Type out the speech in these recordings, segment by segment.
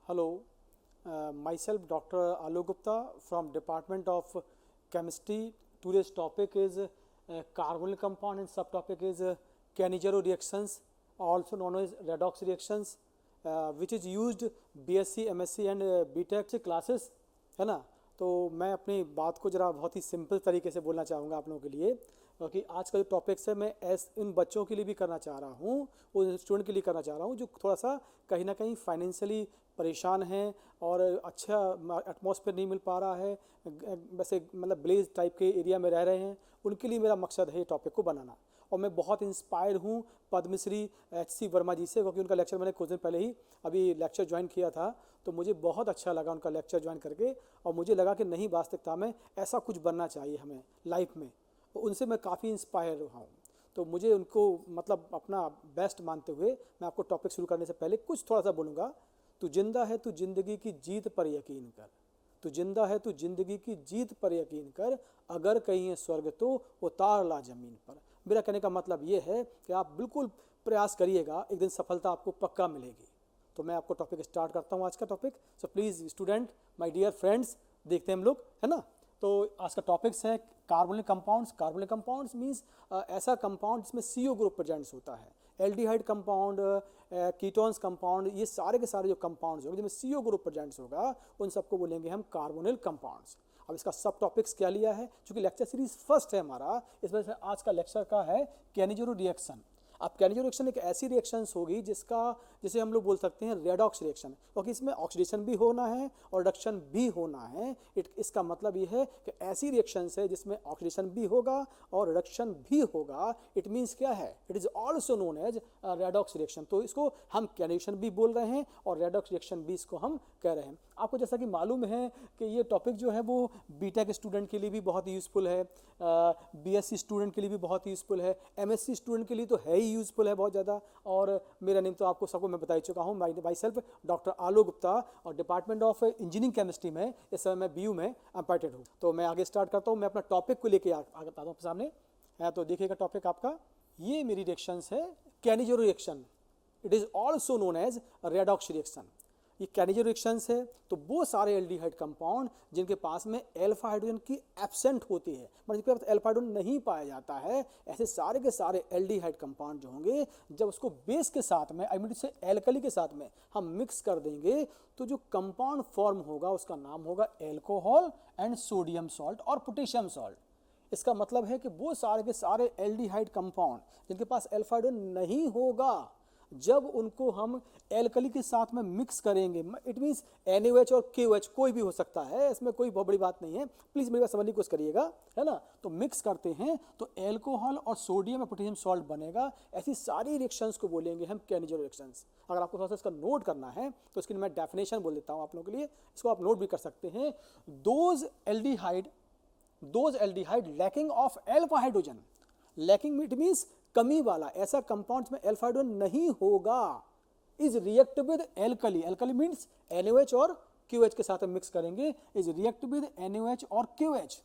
Hello, myself Dr. Alok Gupta from Department of Chemistry. Today's topic is carbonyl compound and subtopic is Cannizzaro reactions, also known as redox reactions, which is used BSc, MSc and BTech classes, है ना। तो मैं अपनी बात को ज़रा बहुत ही simple तरीके से बोलना चाहूँगा आप लोगों के लिए, क्योंकि आज का जो टॉपिक्स है मैं इन बच्चों के लिए भी करना चाह रहा हूँ, उन स्टूडेंट के लिए करना चाह रहा हूँ जो थोड़ा सा कहीं ना कहीं फाइनेंशियली परेशान हैं और अच्छा एटमॉस्फेयर नहीं मिल पा रहा है, वैसे मतलब ब्लेज टाइप के एरिया में रह रहे हैं। उनके लिए मेरा मकसद है ये टॉपिक को बनाना। और मैं बहुत इंस्पायर हूँ पद्मश्री HC वर्मा जी से, क्योंकि उनका लेक्चर मैंने कुछ दिन पहले ही अभी लेक्चर ज्वाइन किया था, तो मुझे बहुत अच्छा लगा उनका लेक्चर ज्वाइन करके। और मुझे लगा कि नहीं, वास्तविकता में ऐसा कुछ बनना चाहिए हमें लाइफ में। तो उनसे मैं काफ़ी इंस्पायर रहा हूँ, तो मुझे उनको मतलब अपना बेस्ट मानते हुए मैं आपको टॉपिक शुरू करने से पहले कुछ थोड़ा सा बोलूँगा। तू जिंदा है तू जिंदगी की जीत पर यकीन कर, तू जिंदा है तू जिंदगी की जीत पर यकीन कर, अगर कहीं है स्वर्ग तो उतार ला जमीन पर। मेरा कहने का मतलब ये है कि आप बिल्कुल प्रयास करिएगा, एक दिन सफलता आपको पक्का मिलेगी। तो मैं आपको टॉपिक स्टार्ट करता हूँ आज का topic. So please student, my dear friends, देखते हैं हम लोग, है ना। तो आज का टॉपिक्स है carbonyl compounds. Carbonyl compounds means ऐसा कंपाउंड जिसमें CO ग्रुप प्रेजेंट्स होता है। एल्डिहाइड कंपाउंड, कीटोन्स कंपाउंड, ये सारे के सारे जो कंपाउंड्स होंगे जिसमें CO ग्रुप प्रेजेंट्स होगा, उन सबको बोलेंगे हम कार्बोनिल कंपाउंड्स। अब इसका सब टॉपिक्स क्या लिया है, क्योंकि लेक्चर सीरीज फर्स्ट है हमारा, इस वजह से आज का लेक्चर का है कैनिज़रो रिएक्शन। अब कैनिज़रो रिएक्शन एक ऐसी रिएक्शंस होगी जिसे हम लोग बोल सकते हैं रेडॉक्स रिएक्शन, क्योंकि इसमें ऑक्सीडेशन भी होना है और रिडक्शन भी होना है। इसका मतलब ये है कि ऐसी रिएक्शंस है जिसमें ऑक्सीडेशन भी होगा और रिडक्शन भी होगा। इट मीन्स क्या है, it is also known as redox reaction. तो इसको हम कैनिज़ेशन भी बोल रहे हैं और रेडॉक्स रिएक्शन भी इसको हम कह रहे हैं। आपको जैसा कि मालूम है कि ये टॉपिक जो है वो बीटेक स्टूडेंट के लिए भी बहुत यूज़फुल है, BSc स्टूडेंट के लिए भी बहुत यूज़फुल है, MSc स्टूडेंट के लिए तो है ही यूज़फुल है बहुत ज़्यादा। और मेरा नेम तो आपको सबको मैं बता ही चुका हूँ, my self doctor Alok Gupta, और डिपार्टमेंट ऑफ इंजीनियरिंग केमिस्ट्री में इस समय मैं BU में अपॉइंटेड हूँ। तो मैं आगे स्टार्ट करता हूँ, मैं अपना टॉपिक को लेके आगे आता हूँ सामने है। तो देखिएगा टॉपिक आपका, ये मेरी रिएक्शंस है Cannizzaro reaction. It is also known as redox reaction. ये कैनिज़रो रिएक्शंस है तो वो सारे एल्डिहाइड कंपाउंड जिनके पास में अल्फा हाइड्रोजन की एब्सेंट होती है, मतलब जिनके पास अल्फा हाइड्रोजन नहीं पाया जाता है, ऐसे सारे के सारे एल्डिहाइड कंपाउंड जो होंगे, जब उसको बेस के साथ में, आई मीन से एल्कली के साथ में हम मिक्स कर देंगे, तो जो कंपाउंड फॉर्म होगा उसका नाम होगा एल्कोहल एंड सोडियम सॉल्ट और पोटेशियम सॉल्ट। इसका मतलब है कि वो सारे के सारे एल्डिहाइड कंपाउंड जिनके पास अल्फा हाइड्रोजन नहीं होगा, जब उनको हम एल्कली के साथ में मिक्स करेंगे, इट मीन्स NaOH और KOH कोई भी हो सकता है, इसमें कोई बहुत बड़ी बात नहीं है, प्लीज़ मेरी बात समझने की कोशिश करिएगा, है ना। तो मिक्स करते हैं तो एल्कोहल और सोडियम और पोटेशियम सॉल्ट बनेगा। ऐसी सारी रिएक्शंस को बोलेंगे हम कैनिज़रो रिएक्शंस। अगर आपको थोड़ा सा इसका नोट करना है तो इसकी मैं डेफिनेशन बोल देता हूँ आप लोगों के लिए, इसको आप नोट भी कर सकते हैं। Those aldehyde lacking of alpha hydrogen, lacking it means कमी वाला, ऐसा कंपाउंड में अल्फा हाइड्रोजन नहीं होगा, is react with alkali. Alkali means NaOH और QH के साथ मिक्स करेंगे, इज रिएक्ट विद NaOH और QH,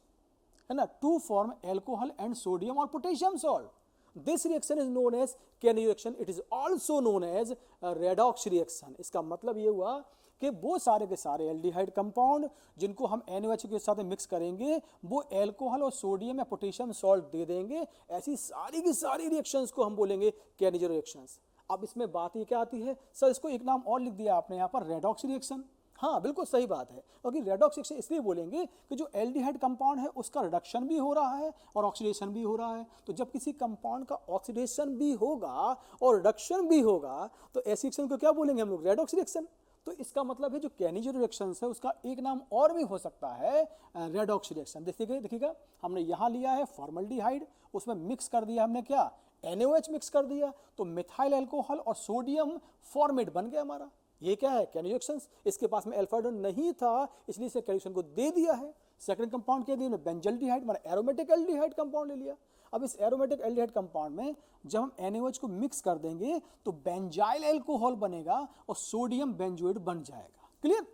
है ना, to form alcohol and sodium और potassium salt. This reaction is known as Cannizzaro reaction. It is also known as redox reaction. इसका मतलब ये हुआ कि वो सारे के सारे एल्डिहाइड कंपाउंड जिनको हम NaOH के साथ मिक्स करेंगे, वो एल्कोहल और सोडियम या पोटेशियम सॉल्ट दे देंगे। ऐसी सारी की सारी रिएक्शंस को हम बोलेंगे कैनिज़रो रिएक्शंस। अब इसमें बात ये क्या आती है, सर इसको एक नाम और लिख दिया आपने यहाँ पर, रेडॉक्स रिएक्शन। हाँ, बिल्कुल सही बात है, क्योंकि रेडॉक्स रिएक्शन इसलिए बोलेंगे कि जो एल्डिहाइड कंपाउंड है उसका रिडक्शन भी हो रहा है और ऑक्सीडेशन भी हो रहा है। तो जब किसी कंपाउंड का ऑक्सीडेशन भी होगा और रिडक्शन भी होगा, तो ऐसी रिएक्शन को क्या बोलेंगे हम लोग, रेडॉक्स रिएक्शन। तो इसका मतलब है जो कैनिज़रो रिएक्शन है उसका एक नाम और भी हो सकता है रेडॉक्स रिएक्शन। देखिएगा हमने यहाँ लिया है फॉर्मल्डिहाइड, उसमें मिक्स कर दिया हमने क्या, NaOH मिक्स कर दिया, तो मिथाइल अल्कोहल और सोडियम फॉर्मेट बन गया हमारा। ये क्या है, कैनिज़रो रिएक्शंस। इसके पास में अल्फा हाइड्रोजन नहीं था, इसलिए इसे कैनिज़रो को दे दिया है। सेकंड कंपाउंड क्या दिया, बेंजल्डिहाइड, मतलब एरोमेटिक एल्डिहाइड कंपाउंड ले लिया। अब इस एरोमेटिक एल्डिहाइड कंपाउंड में जब हम NaOH को मिक्स कर देंगे तो बेंजाइल अल्कोहल बनेगा और सोडियम बेंजोइड बन जाएगा। क्लियर।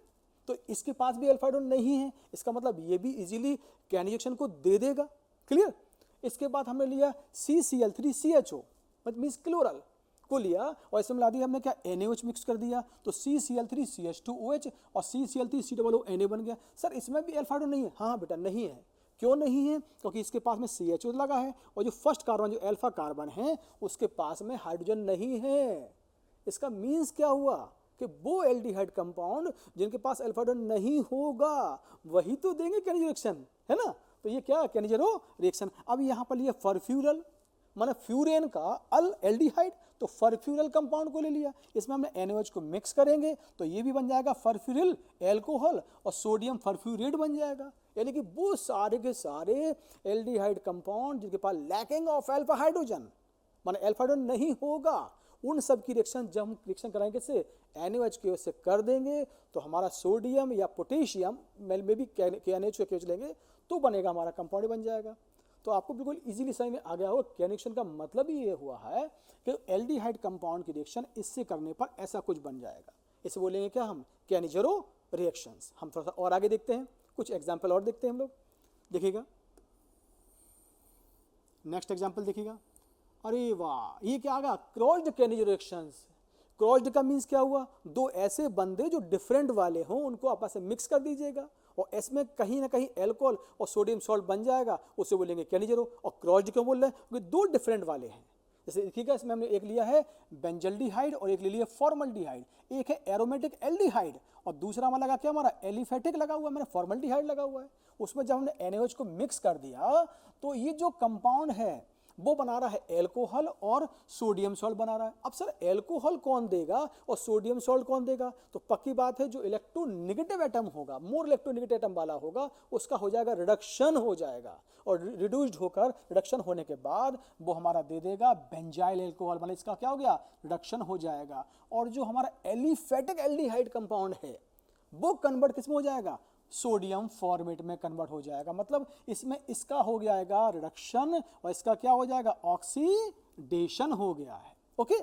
तो इसके पास भी अल्फा हाइड्रोजन नहीं है, इसका मतलब ये भी इजीली कैनिज़रो रिएक्शन को दे देगा। क्लियर। इसके बाद हमने लिया CCl3CHO, मतलब मीन्स क्लोरल, को लिया और इसमें मिला दिया हमने क्या NaOH मिक्स कर दिया, तो CCl3CH2OH और CCl3COO बन गया। सर इसमें भी एल्फा हाइड्रोजन नहीं है? हाँ बेटा नहीं है। क्यों नहीं है? क्योंकि इसके पास में CHO लगा है और जो फर्स्ट कार्बन जो अल्फा कार्बन है उसके पास में हाइड्रोजन नहीं है। इसका मीन्स क्या हुआ कि वो एल्डिहाइड कंपाउंड जिनके पास अल्फा हाइड्रोजन नहीं होगा वही तो देंगे केनिजरो रिएक्शन, है ना। तो ये क्या केनिजरो रिएक्शन। अब यहाँ पर लिया फरफ्यूरल, माने फ्यूरेन का अल एल्डिहाइड, तो फरफ्यूरल कंपाउंड को ले लिया, इसमें हमने NaOH को मिक्स करेंगे तो ये भी बन जाएगा फरफ्यूरिल एल्कोहल और सोडियम फरफ्यूरेट बन जाएगा। यानी कि वो सारे के सारे एल्डिहाइड कंपाउंड जिनके पास लैकिंग ऑफ अल्फा हाइड्रोजन, माने अल्फा हाइड्रोजन नहीं होगा, उन सब की रिएक्शन जब हम रिएक्शन कराएंगे से NaOH की वजह से कर देंगे तो हमारा सोडियम या पोटेशियम में भी KNH लेंगे तो बनेगा हमारा कंपाउंड बन जाएगा। तो आपको बिल्कुल इजीली समझ में आ गया होगा कि रिएक्शन का मतलब ही ये हुआ है कि एल्डिहाइड कंपाउंड की रिएक्शन इससे करने पर ऐसा कुछ बन जाएगा। इसे बोलेंगे क्या हम, केनिजरो रिएक्शंस। हम थोड़ा सा और आगे देखते हैं, कुछ एग्जाम्पल और देखते हैं हम लोग। देखिएगा नेक्स्ट एग्जाम्पल देखिएगा। अरे वाह, ये क्या आ गया, क्रॉस्ड केनिजरो रिएक्शंस। क्रॉस्ड का मीन्स क्या हुआ, दो ऐसे बंदे जो डिफरेंट वाले हों उनको आपस में मिक्स कर दीजिएगा और इसमें कहीं ना कहीं एल्कोहल और सोडियम सॉल्ट बन जाएगा, उसे बोलेंगे केनिजरो। और क्रॉस्ड क्यों बोल रहे हैं, क्योंकि दो डिफरेंट वाले हैं। जैसे देखिएगा इसमें हमने एक लिया है बेंजल्डिहाइड और एक ले लिया फॉर्मल्डिहाइड। एक है एरोमेटिक एल्डिहाइड और दूसरा हमारा लगा क्या, हमारा एलिफेटिक लगा हुआ है, मैंने फॉर्मल्डिहाइड लगा हुआ है। उसमें जब हमने NaOH को मिक्स कर दिया तो ये जो कंपाउंड है वो बना रहा है एल्कोहल और सोडियम सॉल्ट बना रहा है। अब सर एल्कोहल कौन देगा और सोडियम सॉल्ट कौन देगा, तो पक्की बात है जो इलेक्ट्रोनेगेटिव एटम होगा, मोर इलेक्ट्रोनेगेटिव एटम वाला होगा, उसका हो जाएगा रिडक्शन हो जाएगा और रिड्यूस्ड होकर रिडक्शन होने के बाद वो हमारा दे देगा बेंजाइल एल्कोहल, मतलब इसका क्या हो गया, रिडक्शन हो जाएगा। और जो हमारा एलिफेटिक एल्डिहाइड कंपाउंड है वो कन्वर्ट किसमें हो जाएगा, सोडियम फॉर्मेट में कन्वर्ट हो जाएगा। मतलब इसमें इसका हो जाएगा रिडक्शन और इसका क्या हो जाएगा, ऑक्सीडेशन हो गया है। ओके,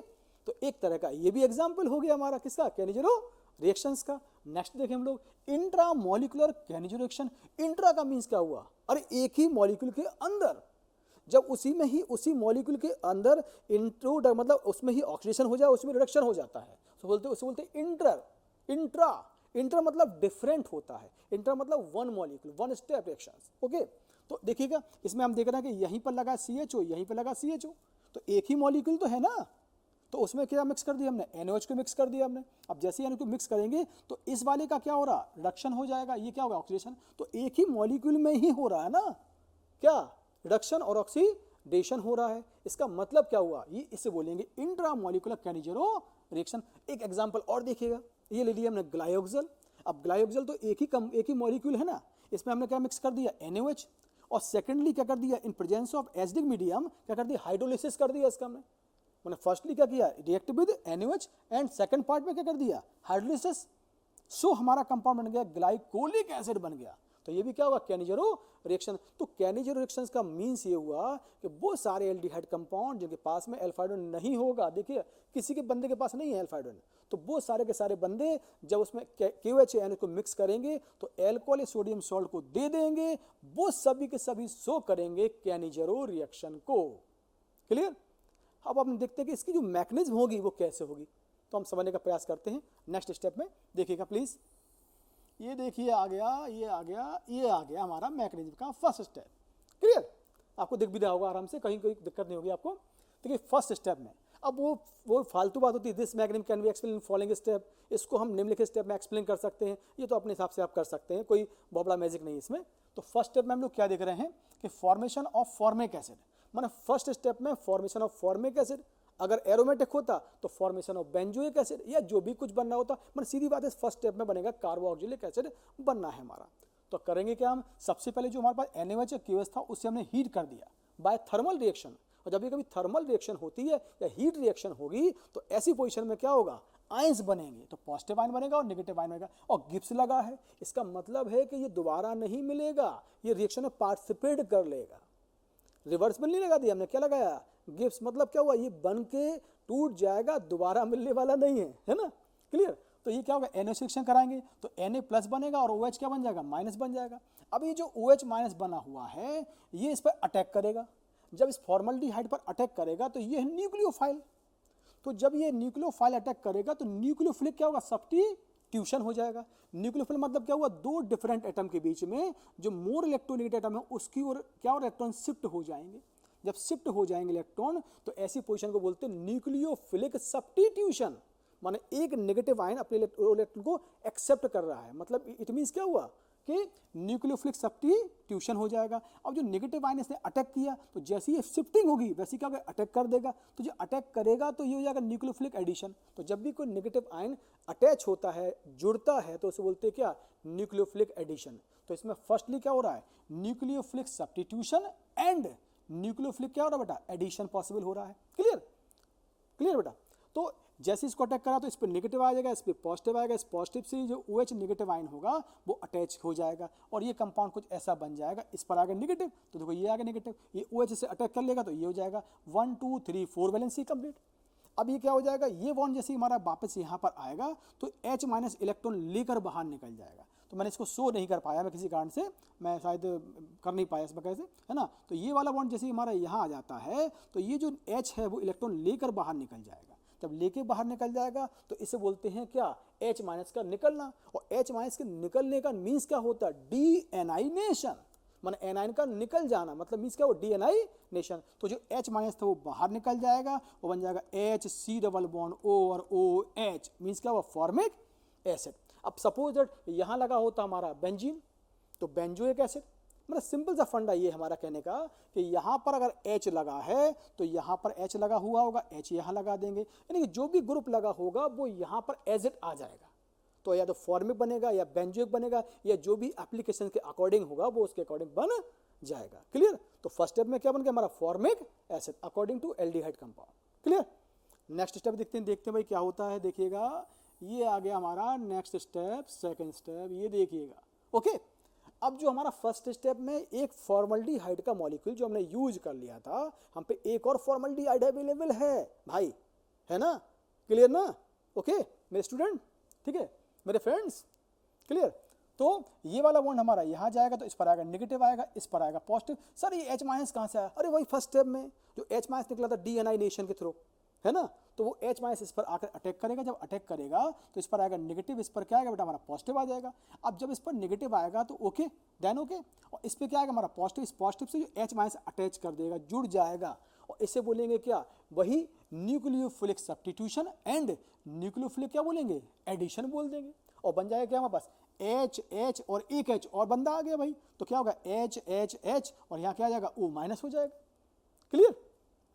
तो एक तरह का ये भी एग्जांपल हो गया हमारा किसका, केनिजरो रिएक्शंस का। नेक्स्ट देखें हम लोग इंट्रा मॉलिक्यूलर केनिजरो रिएक्शन। इंट्रा का मीन्स क्या हुआ, अरे एक ही मॉलिक्यूल के अंदर, जब उसी में ही उसी मॉलिक्यूल के अंदर इंट्रो मतलब उसमें ही ऑक्सीडेशन हो जाए, उसमें रिडक्शन हो जाता है, तो बोलते इंटर। इंटर मतलब डिफरेंट होता है, इंटर मतलब one molecule, one step reactions. Okay, तो देखिएगा इसमें हम देख रहे हैं कि यहीं पर लगा CHO, यहीं पर लगा CHO, तो एक ही मॉलिक्यूल तो है ना, तो उसमें क्या मिक्स कर दिया हमने, NaOH को मिक्स कर दिया हमने। अब जैसे ही NaOH को मिक्स करेंगे तो इस वाले का क्या हो रहा, रिडक्शन हो जाएगा, ये क्या होगा, ऑक्सीडेशन। तो एक ही मॉलिक्यूल में ही हो रहा है ना, क्या रिडक्शन और ऑक्सीडेशन हो रहा है। इसका मतलब क्या हुआ, ये इसे बोलेंगे इंट्रा मॉलिक्यूलर केनिजरो रिएक्शन। एक एग्जांपल और देखिएगा, ये ले लिया हमने ग्लाइओक्सल। अब ग्लाइओक्सल तो एक ही मॉलिक्यूल है ना, इसमें हमने क्या मिक्स कर दिया, NaOH, और सेकेंडली क्या कर दिया, in presence of acidic medium क्या कर दिया, हाइड्रोलिसिस कर दिया इसका मैंने फर्स्टली क्या किया, react with NaOH and second part में क्या कर दिया, हाइड्रोलिसिस। सो हमारा कंपाउंड बन गया ग्लाइकोलिक एसिड बन गया। तो ये भी क्या हुआ, केनिजरो रिएक्शन। तो केनिजरो रिएक्शंस का मीन्स ये हुआ कि वो सारे एल्डिहाइड कंपाउंड जिनके पास में अल्फा हाइड्रोजन नहीं होगा, देखिए किसी के बंदे के पास नहीं है अल्फा हाइड्रोजन, तो वो सारे के सारे बंदे जब उसमें KOH को मिक्स करेंगे तो एल्कोहल सोडियम सॉल्ट को दे देंगे, वो सभी के सभी शो करेंगे केनिजरो रिएक्शन को। क्लियर। अब हम देखते हैं कि इसकी जो मैकेनिज्म होगी वो कैसे होगी, तो हम समझने का प्रयास करते हैं नेक्स्ट स्टेप में। देखिएगा प्लीज, ये देखिए आ गया, ये आ गया, ये आ गया हमारा मैकेनिज्म का फर्स्ट स्टेप। क्लियर, आपको दिख भी रहा होगा आराम से, कहीं कोई दिक्कत नहीं होगी आपको। देखिए फर्स्ट स्टेप में अब वो फालतू बात होती है, this mechanism can be explain in following step, इसको हम निम्नलिखित स्टेप में एक्सप्लेन कर सकते हैं, ये तो अपने हिसाब से आप कर सकते हैं, कोई बहुत बड़ा मैजिक नहीं इसमें। तो फर्स्ट स्टेप में हम लोग क्या देख रहे हैं कि फॉर्मेशन ऑफ फॉर्मिक एसिड, माने फर्स्ट स्टेप में फॉर्मेशन ऑफ फॉर्मिक एसिड, अगर एरोमेटिक होता तो फॉर्मेशन ऑफ बेंजोइक एसिड या जो भी कुछ बनना होता, मतलब सीधी बात है फर्स्ट स्टेप में बनेगा कार्बोक्सिलिक एसिड बनना है हमारा। तो करेंगे क्या हम, सबसे पहले जो हमारे पास NaOH KOH था उससे हमने हीट कर दिया बाय थर्मल रिएक्शन। और जब भी कभी थर्मल रिएक्शन होती है या हीट रिएक्शन होगी तो ऐसी पोजीशन में क्या होगा, आयंस बनेंगे, तो पॉजिटिव आयन बनेगा और नेगेटिव आयन बनेगा। और गिब्स लगा है, इसका मतलब है कि ये दोबारा नहीं मिलेगा, ये रिएक्शन में पार्टिसिपेट कर लेगा। रिवर्स में नहीं लगा दिया हमने, क्या लगाया, गिब्स। मतलब क्या हुआ, ये बन के टूट जाएगा, दोबारा मिलने वाला नहीं है ना। क्लियर। तो ये क्या होगा, NaOH रिएक्शन कराएंगे तो Na+ बनेगा और OH क्या बन जाएगा, माइनस बन जाएगा। अब ये जो OH- बना हुआ है ये इस पर अटैक करेगा, जब इस फॉर्मल्डिहाइड पर अटैक करेगा तो ये है न्यूक्लियोफाइल। तो जब ये न्यूक्लियोफाइल अटैक करेगा तो न्यूक्लियोफिलिक क्या होगा, सब्स्टिट्यूशन हो जाएगा। न्यूक्लियोफिल मतलब क्या हुआ, दो डिफरेंट एटम के बीच में जो मोर इलेक्ट्रोनेगेटिव एटम है उसकी ओर क्या हो, इलेक्ट्रॉन शिफ्ट हो जाएंगे। जब शिफ्ट हो जाएंगे इलेक्ट्रॉन तो ऐसी पोजीशन को बोलते हैं न्यूक्लियोफिलिक सब्स्टिट्यूशन, माने एक नेगेटिव आयन अपने इलेक्ट्रॉन को एक्सेप्ट कर रहा है। मतलब इट मींस क्या हुआ कि न्यूक्लियोफिलिक सब्स्टिट्यूशन हो जाएगा। अब जो नेगेटिव आयन इसने अटैक किया तो जैसे ही शिफ्टिंग होगी वैसे क्या होगा, अटैक कर देगा। तो जो अटैक करेगा तो ये हो जाएगा न्यूक्लियोफिलिक एडिशन। तो जब भी कोई नेगेटिव आयन अटैच होता है, जुड़ता है, तो उसे बोलते हैं क्या, न्यूक्लियोफिलिक एडिशन। तो इसमें फर्स्टली क्या हो रहा है, न्यूक्लियोफिलिक सब्स्टिट्यूशन एंड न्यूक्लियोफिलिक क्या हो रहा है बेटा, एडिशन पॉसिबल हो रहा है। क्लियर, क्लियर बेटा। तो जैसे इसको अटैक करा तो इस पर नेगेटिव आ जाएगा, इस पर पॉजिटिव आएगा, इस पॉजिटिव से जो OH नेगेटिव आयन होगा वो अटैच हो जाएगा और ये कंपाउंड कुछ ऐसा बन जाएगा। इस पर आ गया नेगेटिव तो देखो ये आ गया नेगेटिव, ये OH से अटैक कर लेगा तो ये हो जाएगा 1 2 3 4 वैलेंसी कंप्लीट। अब ये क्या हो जाएगा, ये बॉन्ड जैसे हमारा वापस यहाँ पर आएगा तो H माइनस इलेक्ट्रॉन लेकर बाहर निकल जाएगा। तो मैंने इसको शो नहीं कर पाया, मैं किसी कारण से मैं शायद कर नहीं पाया इस वजह से, है ना। तो ये वाला बॉन्ड जैसे हमारा यहाँ आ जाता है तो ये जो H है वो इलेक्ट्रॉन लेकर बाहर निकल जाएगा। जब लेके बाहर निकल जाएगा तो इसे बोलते हैं क्या, H माइनस का निकलना। और H माइनस के निकलने का मीन्स क्या होता है, डीएनाइनेशन, माने एनाइन का निकल जाना, मतलब मीन्स क्या, वो डीएनाइनेशन। तो जो H माइनस था वो बाहर निकल जाएगा, वो बन जाएगा HC डबल बॉन्ड O और OH, मीन्स क्या, वो फॉर्मिक एसिड। अब सपोज दैट यहाँ लगा होता हमारा बेंजीन, तो बेंजोइक एसिड, मतलब सिंपल सा फंडा ये हमारा कहने का कि यहाँ पर अगर H लगा है तो यहाँ पर H लगा हुआ होगा, H यहाँ लगा देंगे, यानी कि जो भी ग्रुप लगा होगा वो यहाँ पर एज इट आ जाएगा। तो या तो फॉर्मिक बनेगा या बेंजोइक बनेगा, या जो भी एप्लीकेशन के अकॉर्डिंग होगा वो उसके अकॉर्डिंग बन जाएगा। क्लियर। तो फर्स्ट स्टेप में क्या बन गया हमारा, formic acid according to aldehyde compound. Clear. Next step देखते हैं भाई क्या होता है। देखिएगा ये आ गया हमारा नेक्स्ट स्टेप, सेकेंड स्टेप, ये देखिएगा। ओके, अब जो हमारा फर्स्ट स्टेप में एक फॉर्मल्डिहाइड का मॉलिक्यूल जो हमने यूज कर लिया था, हम पे एक और फॉर्मल्डिहाइड अवेलेबल है भाई, है ना। क्लियर ना। ओके मेरे स्टूडेंट, ठीक है मेरे फ्रेंड्स, क्लियर। तो ये वाला बॉन्ड हमारा यहाँ जाएगा तो इस पर आएगा नेगेटिव आएगा, इस पर आएगा पॉजिटिव। सर ये H माइनस कहाँ से आया, अरे वही फर्स्ट स्टेप में जो H माइनस निकला था डीएनाइनेशन के थ्रू, है ना। तो वो H माइनस इस पर आकर अटैक करेगा, जब अटैक करेगा तो इस पर आएगा नेगेटिव, इस पर क्या आएगा बेटा हमारा पॉजिटिव आ जाएगा। अब जब इस पर नेगेटिव आएगा तो ओके देन ओके, और इस पर क्या आएगा हमारा पॉजिटिव, इस पॉजिटिव से जो H माइनस अटैच कर देगा, जुड़ जाएगा, और इसे बोलेंगे क्या, वही न्यूक्लियोफिलिक सब्स्टिट्यूशन एंड न्यूक्लियोफिलिक क्या बोलेंगे, एडिशन बोल देंगे। और बन जाएगा क्या हमारे पास H H और एक H और बंदा आ गया भाई, तो क्या होगा H H H और यहाँ क्या आ जाएगा O माइनस हो जाएगा। क्लियर,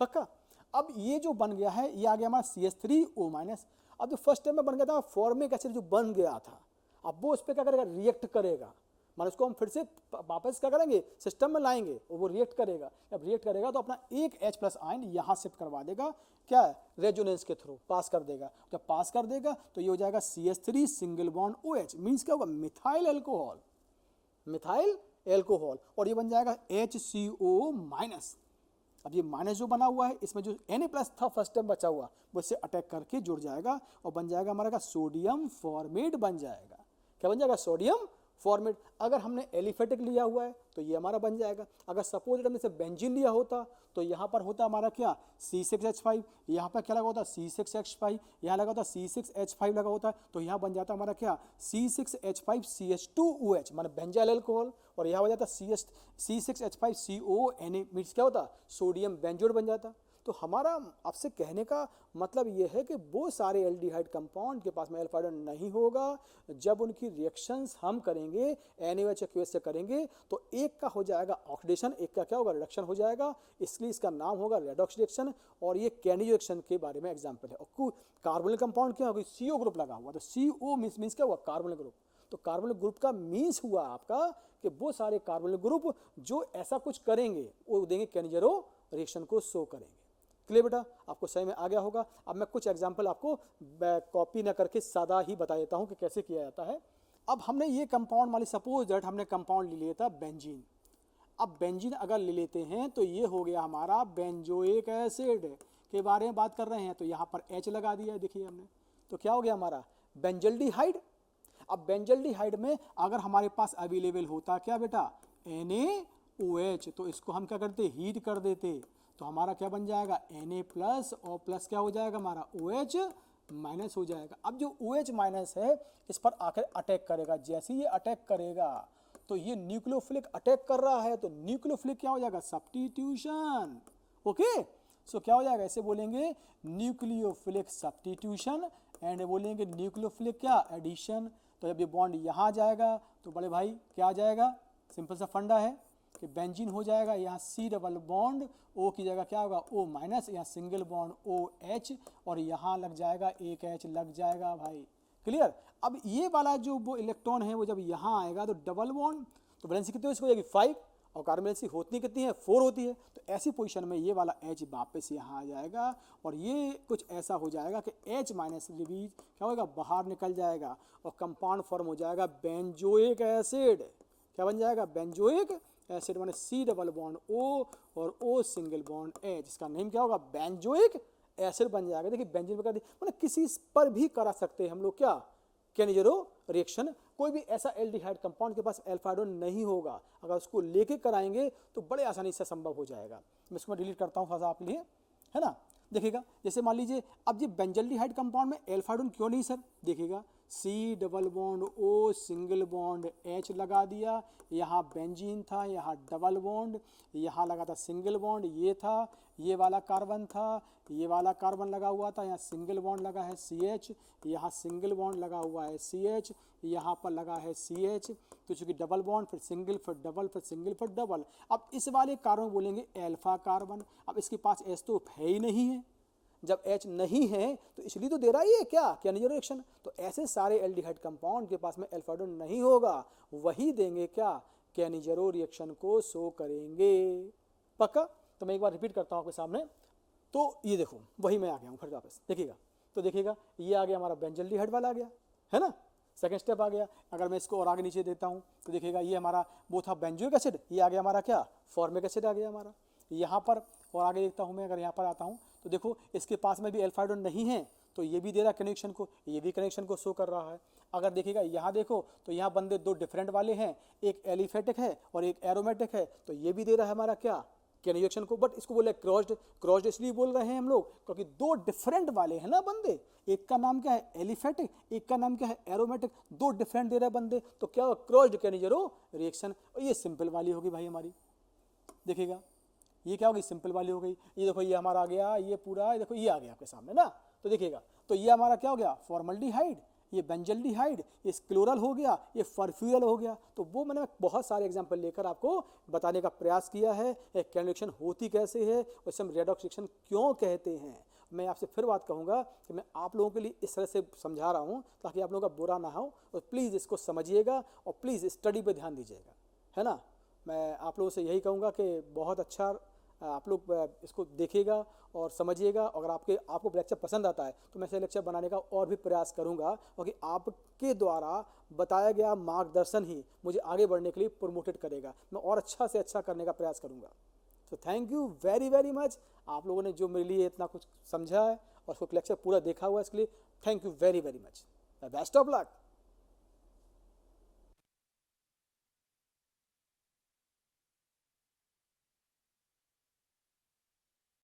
पक्का। अब ये जो बन गया है ये आ गया हमारा CH3O माइनस। अब जो फर्स्ट टाइम में बन गया था फॉर्मिक एसिड जो बन गया था, अब वो उस पर क्या करेगा, रिएक्ट करेगा, मान उसको हम फिर से वापस क्या करेंगे, सिस्टम में लाएंगे और वो रिएक्ट करेगा। जब रिएक्ट करेगा तो अपना एक H प्लस आयन यहाँ शिफ्ट करवा देगा, क्या है, रेजोनेंस के थ्रू पास कर देगा। जब पास कर देगा तो ये हो जाएगा CH3 single bond OH, means क्या होगा, मिथाइल अल्कोहल, मिथाइल एल्कोहल, और ये बन जाएगा HCO माइनस। अब ये माइनस जो बना हुआ है इसमें जो Na प्लस था फर्स्ट टाइम बचा हुआ वो इससे अटैक करके जुड़ जाएगा और बन जाएगा हमारा सोडियम फॉर्मेट बन जाएगा। क्या बन जाएगा, सोडियम फॉर्मेट। अगर हमने एलिफेटिक लिया हुआ है तो ये हमारा बन जाएगा। अगर सपोज हमने से बेंजीन लिया होता तो यहाँ पर होता हमारा क्या, C6H5, यहाँ पर क्या लगा होता, C6H5, यहाँ लगा होता C6H5 लगा होता, तो यहाँ बन जाता हमारा क्या, C6H5CH2OH माने बेंजाइल अल्कोहल, और यहाँ हो जाता C6H5CO Na, मीन्स क्या होता, सोडियम बेंजोएट बन जाता। तो हमारा आपसे कहने का मतलब ये है कि वो सारे एल्डिहाइड कंपाउंड के पास में अल्फा हाइड्रोजन नहीं होगा। जब उनकी रिएक्शंस हम करेंगे NaOH एक्वस से करेंगे तो एक का हो जाएगा ऑक्सीडेशन, एक का क्या होगा, रिडक्शन हो जाएगा, इसलिए इसका नाम होगा रेडॉक्स रिएक्शन। और ये कैनिजो रिएक्शन के बारे में एग्जाम्पल है। और कार्बोनिल कंपाउंड क्या होगा, CO ग्रुप लगा हुआ, तो CO मीन्स क्या हुआ, कार्बोनिल ग्रुप। तो कार्बोनिल ग्रुप का मीन्स हुआ आपका कि वो सारे कार्बोनिल ग्रुप जो ऐसा कुछ करेंगे वो देंगे कैनिजरो रिएक्शन को शो करेंगे। क्लियर बेटा, आपको सही में आ गया होगा। अब मैं कुछ एग्जांपल आपको कॉपी ना करके सादा ही बता देता हूँ कि कैसे किया जाता है। अब हमने ये कंपाउंड मान ली सपोज दैट हमने कंपाउंड ले लिया था बेंजीन। अब बेंजीन अगर ले लेते हैं तो ये हो गया हमारा बेंजोइक एसिड के बारे में बात कर रहे हैं, तो यहाँ पर H लगा दिया है, देखिए हमने, तो क्या हो गया हमारा बेंजल्डिहाइड। अब बेंजल्डिहाइड में अगर हमारे पास अवेलेबल होता क्या बेटा, OH, तो इसको हम क्या करते, हीट कर देते, तो हमारा क्या बन जाएगा Na प्लस, और प्लस क्या हो जाएगा हमारा OH माइनस हो जाएगा। अब जो OH माइनस है इस पर आकर अटैक करेगा, जैसे ये अटैक करेगा तो ये न्यूक्लियोफिलिक अटैक कर रहा है, तो न्यूक्लियोफिलिक क्या हो जाएगा, सब्स्टिट्यूशन। ओके, सो क्या हो जाएगा, ऐसे बोलेंगे न्यूक्लियोफिलिक सब्स्टिट्यूशन, एंड बोलेंगे न्यूक्लियोफिलिक क्या, एडिशन। तो जब ये बॉन्ड यहाँ जाएगा तो बड़े भाई क्या आ जाएगा, सिंपल सा फंडा है कि बेंजीन हो जाएगा, यहाँ C डबल बॉन्ड, O की जगह क्या होगा O माइनस, यहाँ सिंगल बॉन्ड OH, और यहाँ लग जाएगा एक H लग जाएगा भाई, क्लियर। अब ये वाला जो वो इलेक्ट्रॉन है वो जब यहाँ आएगा तो डबल बॉन्ड, तो वैलेंसी कितनी हो जाएगी 5, और कार्बन वैलेंसी होती कितनी है 4 होती है, तो ऐसी पोजीशन में ये वाला H वापस यहाँ आ जाएगा, और ये कुछ ऐसा हो जाएगा कि H माइनस रिलीज क्या होगा, बाहर निकल जाएगा, और कंपाउंड फॉर्म हो जाएगा बेंजोइक एसिड। क्या बन जाएगा, बेंजोइक एसिड, माने C डबल बॉन्ड O और O सिंगल बॉन्ड H, इसका नेम क्या होगा, बेंजोइक एसिड बन जाएगा। देखिए बेंजीन पर कर दी, मतलब किसी पर भी करा सकते हैं हम लोग क्या, केनिजेरो रिएक्शन। कोई भी ऐसा एल्डिहाइड कंपाउंड के पास अल्फा हाइड्रोजन नहीं होगा, अगर उसको लेके कराएंगे तो बड़े आसानी से संभव हो जाएगा। मैं इसको डिलीट करता हूँ थोड़ा सा आप लिए, है ना। देखिएगा जैसे मान लीजिए अब ये बेंजल्डिहाइड कंपाउंड में अल्फा हाइड्रोजन क्यों नहीं सर, देखिएगा C double bond O single bond H लगा दिया, यहाँ बेंजीन था, यहाँ डबल बॉन्ड, यहाँ लगा था सिंगल बॉन्ड, ये था, ये वाला कार्बन था, ये वाला कार्बन लगा हुआ था, यहाँ सिंगल बॉन्ड लगा है CH, यहाँ सिंगल बॉन्ड लगा हुआ है CH, यहाँ पर लगा है CH, तो चूंकि डबल बॉन्ड फिर सिंगल फिर डबल फिर सिंगल फिर डबल। अब इस वाले कार्बन बोलेंगे अल्फा कार्बन। अब इसके पास H तो है ही नहीं है, जब H नहीं है तो इसलिए तो दे रहा है ये क्या, केनिजेरो रिएक्शन। तो ऐसे सारे एल्डिहाइड कंपाउंड के पास में अल्फा हाइड्रोजन नहीं होगा, वही देंगे क्या, केनिजेरो रिएक्शन को शो करेंगे, पक्का। तो मैं एक बार रिपीट करता हूँ आपके सामने, तो ये देखो वही मैं आ गया हूँ फिर वापस, देखिएगा तो देखिएगा ये आ गया हमारा बेंजल्डिहाइड वाला आ गया, है ना, सेकंड स्टेप आ गया। अगर मैं इसको और आगे नीचे देता हूँ तो देखिएगा ये हमारा वो था बेंजोइक एसिड, ये आ गया हमारा क्या, फॉर्मिक एसिड आ गया हमारा। यहाँ पर और आगे देखता हूँ मैं, अगर यहाँ पर आता हूँ तो देखो इसके पास में भी अल्फा हाइड्रोजन नहीं है, तो ये भी दे रहा है कनेक्शन को, ये भी कनेक्शन को शो कर रहा है। अगर देखिएगा यहाँ देखो तो यहाँ बंदे दो डिफरेंट वाले हैं, एक एलिफेटिक है और एक एरोमेटिक है, तो ये भी दे रहा है हमारा क्या, केनिजेशन को। बट इसको बोले क्रॉस्ड, क्रॉस्ड इसलिए बोल रहे हैं हम लोग क्योंकि दो डिफरेंट वाले हैं ना बंदे, एक का नाम क्या है एलिफेटिक, एक का नाम क्या है एरोमेटिक, दो डिफरेंट दे रहे बंदे, तो क्या होगा, क्रॉस्ड केनिजेरो रिएक्शन। और ये सिंपल वाली होगी भाई हमारी, देखिएगा ये क्या होगी, सिंपल वाली हो गई। ये देखो ये हमारा आ गया, ये पूरा देखो ये आ गया आपके सामने ना, तो देखिएगा तो ये हमारा क्या हो गया, फॉर्मल्डिहाइड, ये बेंजल्डिहाइड, ये क्लोरल हो गया, ये फर्फ्यूरल हो गया। तो वो मैंने बहुत सारे एग्जांपल लेकर आपको बताने का प्रयास किया है, केमिकल रिएक्शन होती कैसे है, उसे हम रेडॉक्स रिएक्शन क्यों कहते हैं। मैं आपसे फिर बात कहूँगा कि मैं आप लोगों के लिए इस तरह से समझा रहा हूँ ताकि आप लोगों का बुरा ना हो, और प्लीज़ इसको समझिएगा और प्लीज़ स्टडी पे ध्यान दीजिएगा, है ना। मैं आप लोगों से यही कहूँगा कि बहुत अच्छा आप लोग इसको देखिएगा और समझिएगा। अगर आपको लेक्चर पसंद आता है तो मैं ऐसे लेक्चर बनाने का और भी प्रयास करूंगा, क्योंकि आपके द्वारा बताया गया मार्गदर्शन ही मुझे आगे बढ़ने के लिए प्रमोटेड करेगा। मैं और अच्छा से अच्छा करने का प्रयास करूंगा। तो thank you very very much, आप लोगों ने जो मेरे लिए इतना कुछ समझा है और उसको लेक्चर पूरा देखा हुआ है, इसके लिए thank you very very much. Best of luck.